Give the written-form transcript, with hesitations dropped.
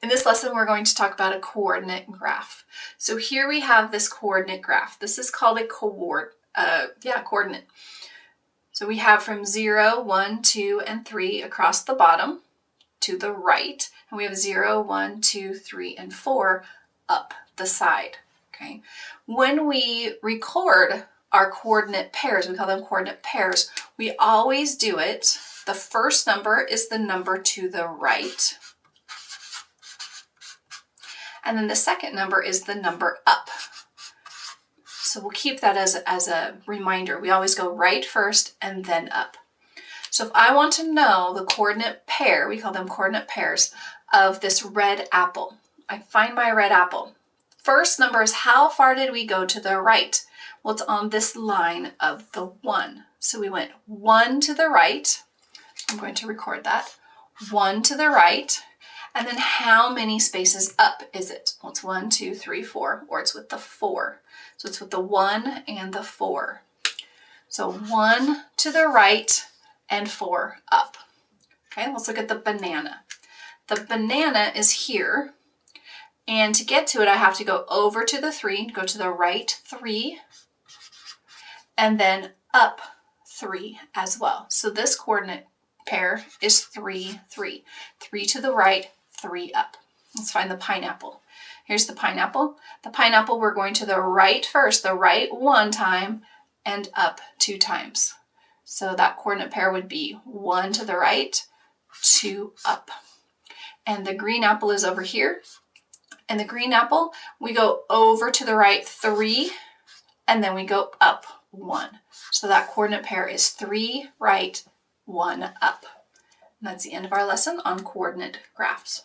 In this lesson, we're going to talk about a coordinate graph. So here we have this coordinate graph. This is called a coordinate. So we have from 0, 1, 2, and 3 across the bottom to the right, and we have 0, 1, 2, 3, and 4 up the side. Okay. When we record our coordinate pairs, we call them coordinate pairs, we always do it. The first number is the number to the right. And then the second number is the number up. So we'll keep that as a reminder. We always go right first and then up. So if I want to know the coordinate pair, we call them coordinate pairs, of this red apple, I find my red apple. First number is how far did we go to the right? Well, it's on this line of the 1. So we went 1 to the right. I'm going to record that. 1 to the right. And then how many spaces up is it? Well, it's 1, 2, 3, 4, or it's with the 4. So it's with the 1 and the 4. So 1 to the right and 4 up. Okay, let's look at the banana. The banana is here. And to get to it, I have to go over to the 3, go to the right 3, and then up 3 as well. So this coordinate pair is 3, 3. 3 to the right, 3 up. Let's find the pineapple. Here's the pineapple. The pineapple, we're going to the right first, the right 1 time, and up 2 times. So that coordinate pair would be 1 to the right, 2 up. And the green apple is over here. And the green apple, we go over to the right 3, and then we go up 1. So that coordinate pair is 3 right, 1 up. And that's the end of our lesson on coordinate graphs.